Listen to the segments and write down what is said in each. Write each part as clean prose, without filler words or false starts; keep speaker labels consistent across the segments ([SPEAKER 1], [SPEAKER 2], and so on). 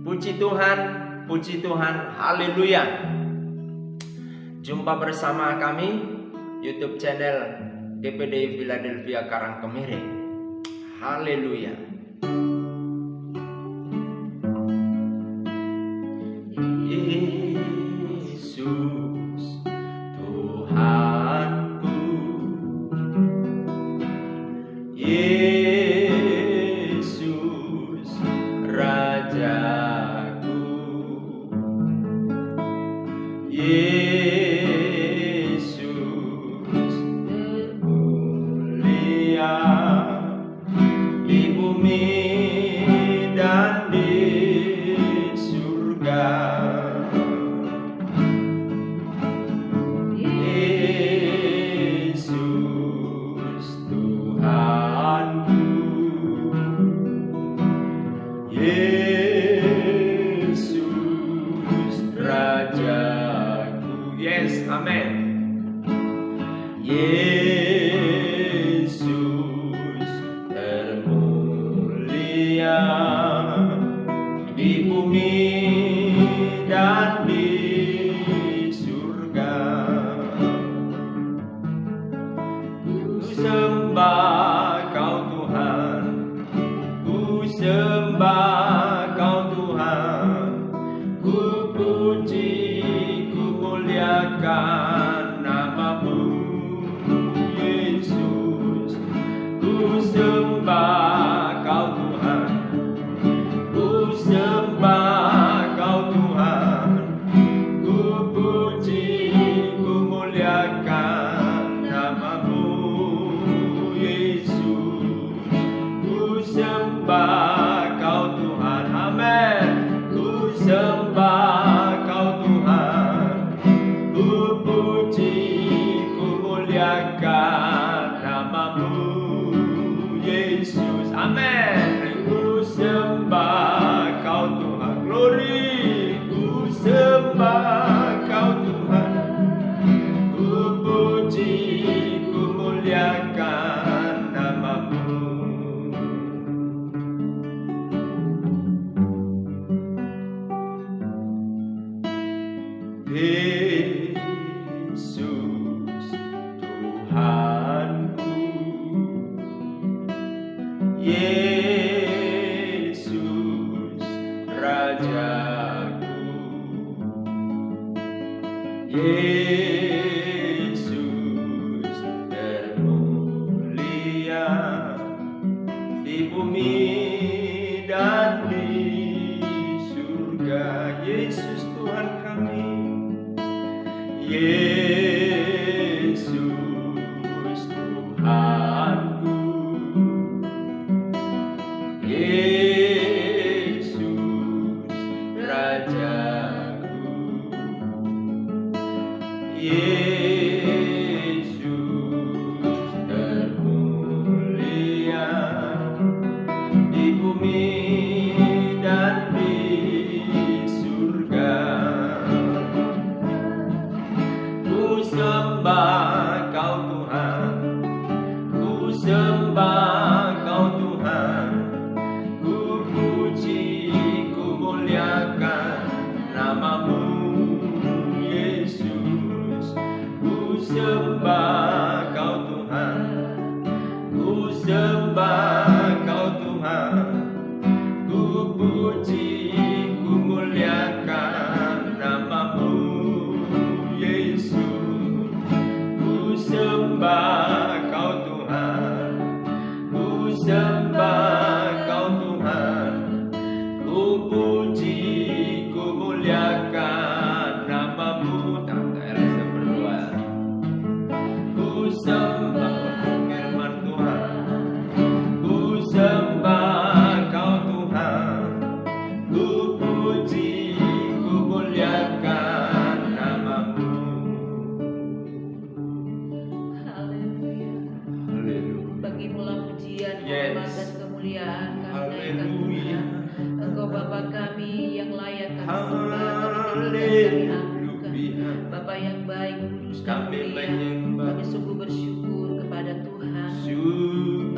[SPEAKER 1] Puji Tuhan, haleluya. Jumpa bersama kami YouTube channel DPD Philadelphia Karangkemiri. Haleluya. Yesus Tuhanku, Yesus Rajaku, Yesus mulia di bumi dan di surga. Yesus Tuhanku, Yesus Rajaku. Yes, amen. Yesus termulia di bumi dan di surga. Ku sembah Kau Tuhan, ku sembah Kau Tuhan, ku puji, ku muliakan nama-Mu, Yesus. Ku sembah Kau Tuhan, ku sembah Kau Tuhan, ku puji, ku muliakan nama-Mu, Yesus. Ku sembah Kau Tuhan, amin. Ku sembah Kau Tuhan, ku puji, ku muliakan nama-Mu, Yesus, amin. Ku sembah Kau Tuhan, glory. Ku sembah Kau Tuhan, ku puji, ku muliakan nama-Mu. Yesus Tuhanku, Yesus Rajaku, Yesus termulia di bumi dan di surga. Yesus Tuhan kami, Yesus Tuhanku, Yesus Rajaku, Yesus termulia di bumi dan di surga. Ku sembah Kau Tuhan, ku sembah Kau Tuhan, ku puji, ku muliakan nama-Mu, Yesus. Ku sembah Kau Tuhan, ku sembah Kau Tuhan, ku puji, ku muliakan nama-Mu, Yesus. Ku sembah Kau Tuhan, ku sembah Kau Tuhan, ku puji, ku muliakan nama-Mu. Tante Elsa berdoa. Ku sembah firman Tuhan, ku sembah Kau Tuhan, ku puji, ku muliakan nama-Mu.
[SPEAKER 2] Haleluya.
[SPEAKER 1] Haleluya.
[SPEAKER 2] Bagimu-lah pujian,
[SPEAKER 1] Yes.
[SPEAKER 2] hormat dan kemuliaan kami naikkan
[SPEAKER 1] Haleluya.
[SPEAKER 2] Tuhan. Engkau Bapa kami yang layak kami sembah, kami
[SPEAKER 1] Haleluya.
[SPEAKER 2] tinggikan, kami anugerahkan. Bapa yang baik, kudus dan
[SPEAKER 1] Kami
[SPEAKER 2] mulia,
[SPEAKER 1] menyembah.
[SPEAKER 2] kami sungguh bersyukur kepada Tuhan.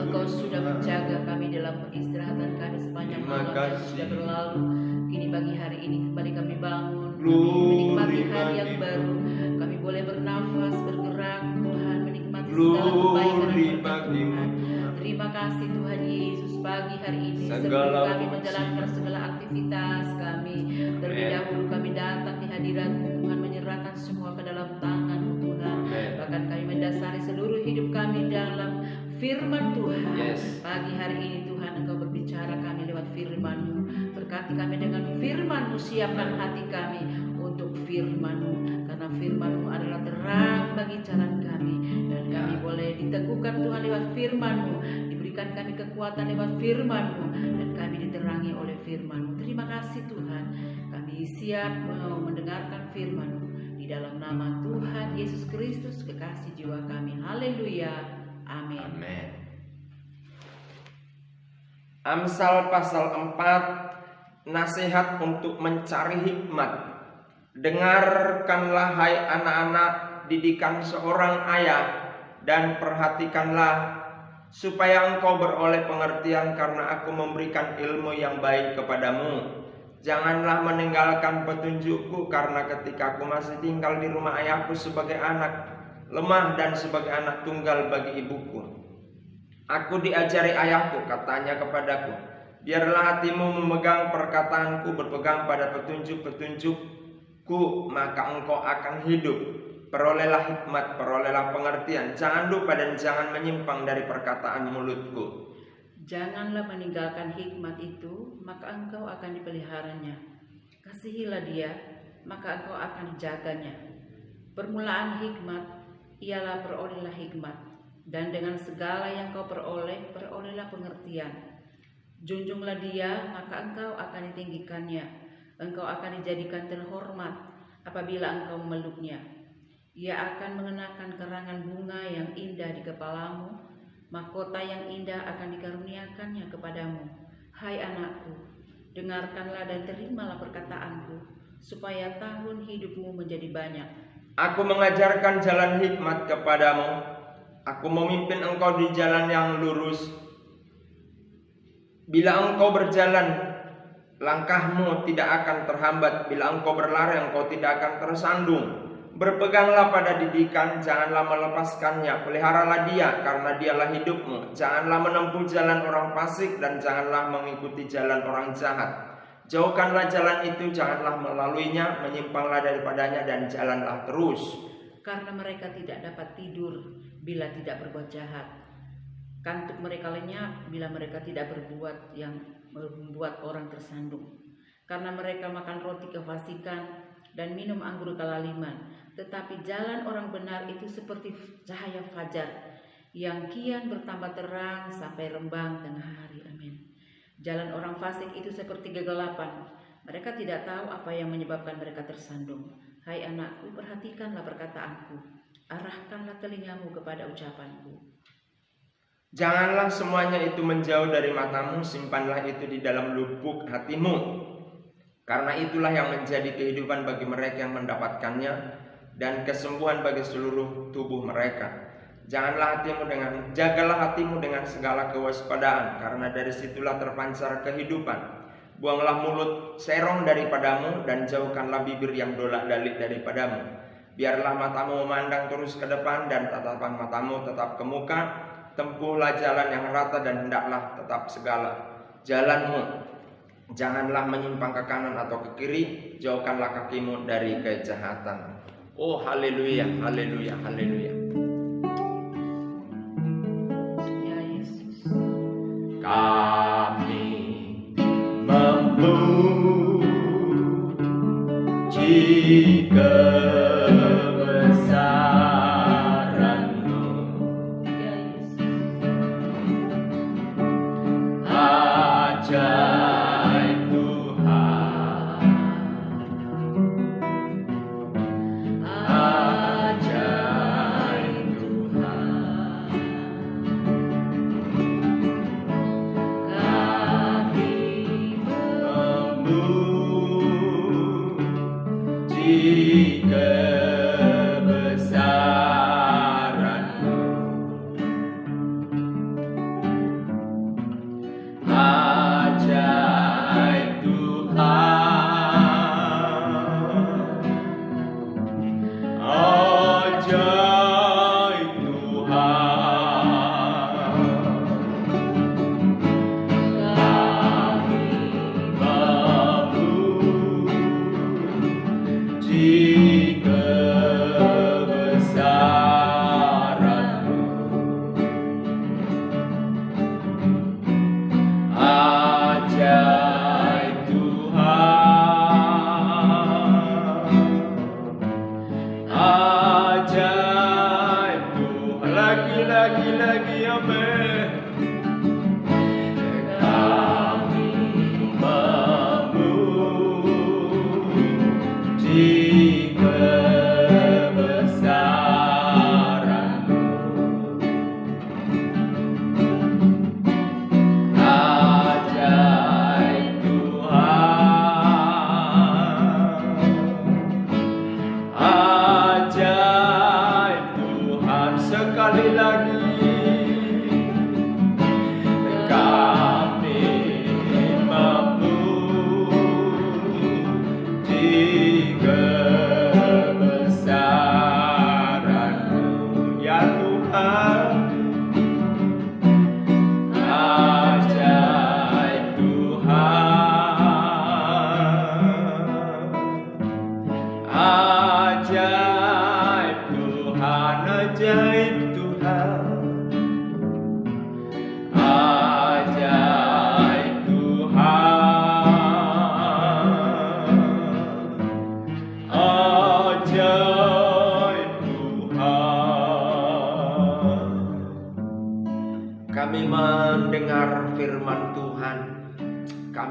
[SPEAKER 2] Engkau sudah menjaga kami di dalam peristirahatan kami sepanjang
[SPEAKER 1] Terima
[SPEAKER 2] malam yang
[SPEAKER 1] kasih.
[SPEAKER 2] sudah berlalu. Kini pagi hari ini kembali kami bangun,
[SPEAKER 1] Glory
[SPEAKER 2] menikmati hari yang
[SPEAKER 1] bagi
[SPEAKER 2] baru. Kami boleh bernafas, bergerak, Tuhan, menikmati segala kebaikan dan
[SPEAKER 1] Glory
[SPEAKER 2] berkat
[SPEAKER 1] bagimu,
[SPEAKER 2] Tuhan.
[SPEAKER 1] Tuhan.
[SPEAKER 2] Terima kasih Tuhan Yesus, pagi hari ini
[SPEAKER 1] Segala
[SPEAKER 2] sebelum kami
[SPEAKER 1] puji.
[SPEAKER 2] menjalankan segala aktivitas kami, terlebih
[SPEAKER 1] Amen.
[SPEAKER 2] dahulu kami datang di hadirat-Mu Tuhan, menyerahkan semua ke dalam tangan-Mu Tuhan.
[SPEAKER 1] Amen.
[SPEAKER 2] Bahkan kami mendasari seluruh hidup kami dalam firman Tuhan.
[SPEAKER 1] Yes.
[SPEAKER 2] Pagi hari ini Tuhan Engkau berbicara kami lewat firman-Mu. Berkati kami dengan firman-Mu, siapkan hati kami untuk firman-Mu, karena firman-Mu adalah terang bagi jalan kami, dan kami boleh diteguhkan Tuhan lewat firman-Mu, diberikan kami kekuatan lewat firman-Mu, dan kami diterangi oleh firman-Mu. Terima kasih Tuhan, kami siap mendengarkan firman-Mu di dalam nama Tuhan Yesus Kristus, kekasih jiwa kami. Haleluya. Amin.
[SPEAKER 1] Amin. Amsal pasal 4, nasihat untuk mencari hikmat. Dengarkanlah hai anak-anak didikan seorang ayah, dan perhatikanlah supaya engkau beroleh pengertian, karena aku memberikan ilmu yang baik kepadamu. Janganlah meninggalkan petunjukku, karena ketika aku masih tinggal di rumah ayahku sebagai anak lemah dan sebagai anak tunggal bagi ibuku. Aku diajari ayahku, katanya kepadaku, biarlah hatimu memegang perkataanku, berpegang pada petunjuk-petunjukku, maka engkau akan hidup. Perolehlah hikmat, perolehlah pengertian. Jangan lupa dan jangan menyimpang dari perkataan mulutku.
[SPEAKER 2] Janganlah meninggalkan hikmat itu, maka engkau akan dipeliharanya. Kasihilah dia, maka engkau akan dijaganya. Permulaan hikmat ialah perolehlah hikmat, dan dengan segala yang kau peroleh, perolehlah pengertian. Junjunglah dia, maka engkau akan ditinggikannya. Engkau akan dijadikan terhormat apabila engkau memeluknya. Ia akan mengenakan kerangan bunga yang indah di kepalamu, mahkota yang indah akan dikaruniakannya kepadamu. Hai anakku, dengarkanlah dan terimalah perkataanku, supaya tahun hidupmu menjadi banyak.
[SPEAKER 1] Aku mengajarkan jalan hikmat kepadamu. Aku memimpin engkau di jalan yang lurus. Bila engkau berjalan, langkahmu tidak akan terhambat. Bila engkau berlari, engkau tidak akan tersandung. Berpeganglah pada didikan, janganlah melepaskannya. Peliharalah dia, karena dialah hidupmu. Janganlah menempuh jalan orang fasik, dan janganlah mengikuti jalan orang jahat. Jauhkanlah jalan itu, janganlah melaluinya, menyimpanglah daripadanya, dan jalanlah terus.
[SPEAKER 2] Karena mereka tidak dapat tidur bila tidak berbuat jahat. Kantuk mereka lenyap bila mereka tidak berbuat yang membuat orang tersandung. Karena mereka makan roti kefasikan dan minum anggur kelaliman. Tetapi jalan orang benar itu seperti cahaya fajar, yang kian bertambah terang sampai rembang tengah hari. Amin. Jalan orang fasik itu seperti kegelapan. Mereka tidak tahu apa yang menyebabkan mereka tersandung. Hai anakku, perhatikanlah perkataanku. Arahkanlah telingamu kepada ucapanku.
[SPEAKER 1] Janganlah semuanya itu menjauh dari matamu, simpanlah itu di dalam lubuk hatimu. Karena itulah yang menjadi kehidupan bagi mereka yang mendapatkannya, dan kesembuhan bagi seluruh tubuh mereka. Jagalah hatimu dengan segala kewaspadaan, karena dari situlah terpancar kehidupan. Buanglah mulut serong daripadamu, dan jauhkanlah bibir yang dolak-dalik daripadamu. Biarlah matamu memandang terus ke depan, dan tatapan matamu tetap ke muka. Tempuhlah jalan yang rata, dan hendaklah tetap segala jalanmu. Janganlah menyimpang ke kanan atau ke kiri. Jauhkanlah kakimu dari kejahatan. Oh haleluya, haleluya, haleluya. Kami memuji kebesaran-Mu,
[SPEAKER 2] Ya Yesus.
[SPEAKER 1] ajaib Tuhan, ajaib Tuhan.
[SPEAKER 2] Kami
[SPEAKER 1] memuji kebesaran-Mu,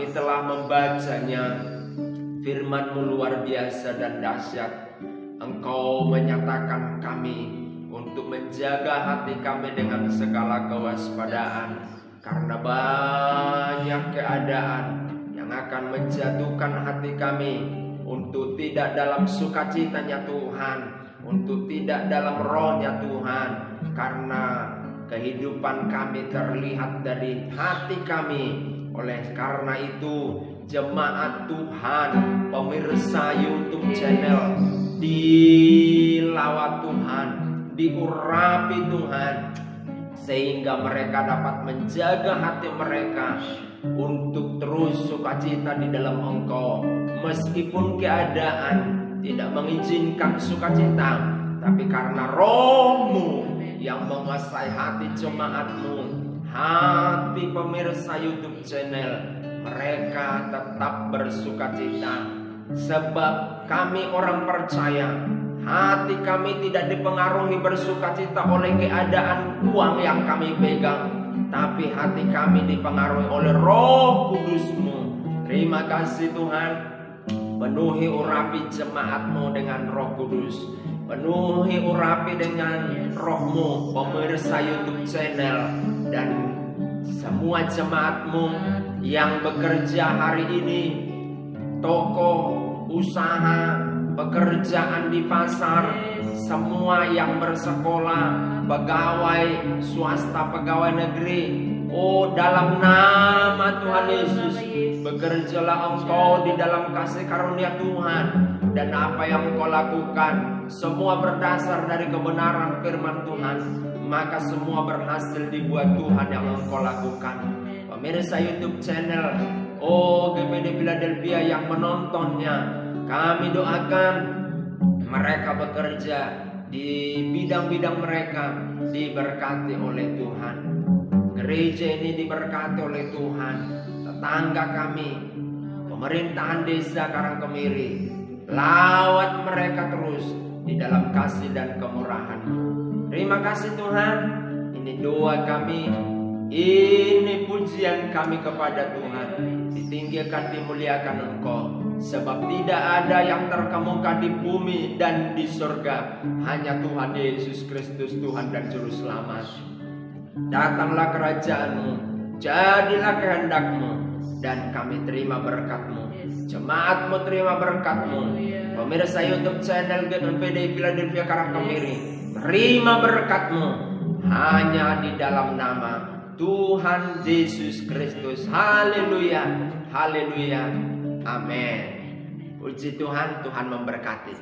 [SPEAKER 1] Kami telah membacanya. Firman-Mu luar biasa dan dahsyat. Engkau menyatakan kami untuk menjaga hati kami dengan segala kewaspadaan, karena banyak keadaan yang akan menjatuhkan hati kami untuk tidak dalam sukacitanya Tuhan, untuk tidak dalam rohnya Tuhan, karena kehidupan kami terlihat dari hati kami. Oleh karena itu, jemaat Tuhan, pemirsa YouTube channel, dilawat Tuhan, diurapi Tuhan, sehingga mereka dapat menjaga hati mereka untuk terus sukacita di dalam Engkau. Meskipun keadaan tidak mengizinkan sukacita, tapi karena Roh-Mu yang menguasai hati jemaat-Mu, hati pemirsa YouTube channel, mereka tetap bersukacita. Sebab kami orang percaya, hati kami tidak dipengaruhi bersukacita oleh keadaan uang yang kami pegang, tapi hati kami dipengaruhi oleh Roh Kudus-Mu. Terima kasih Tuhan. Penuhi urapi jemaat-Mu dengan Roh Kudus. Penuhi urapi dengan Roh-Mu pemirsa YouTube channel dan semua jemaat-Mu yang bekerja hari ini, toko, usaha, pekerjaan di pasar, semua yang bersekolah, pegawai swasta, pegawai negeri. Oh, dalam nama Tuhan Yesus, bekerjalah Engkau di dalam kasih karunia Tuhan, dan apa yang Engkau lakukan semua berdasar dari kebenaran firman Tuhan, maka semua berhasil dibuat Tuhan yang Engkau lakukan. Pemirsa YouTube channel, oh GPD Philadelphia yang menontonnya, kami doakan mereka bekerja di bidang-bidang mereka diberkati oleh Tuhan. Gereja ini diberkati oleh Tuhan. Tetangga kami, pemerintahan desa Karangkemiri, lawat mereka terus di dalam kasih dan kemurahan-Mu. Terima kasih Tuhan. Ini doa kami, ini pujian kami kepada Tuhan. Ditinggikan, dimuliakan Engkau, sebab tidak ada yang terkemuka di bumi dan di surga, hanya Tuhan Yesus Kristus, Tuhan dan Juru Selamat. Datanglah kerajaan-Mu, jadilah kehendak-Mu, dan kami terima berkat-Mu. Jemaat-Mu terima berkat-Mu. Pemirsa YouTube channel GPD Philadelphia Karangkemiri, terima berkat-Mu hanya di dalam nama Tuhan Yesus Kristus. Haleluya, haleluya, amin. Puji Tuhan, Tuhan memberkati.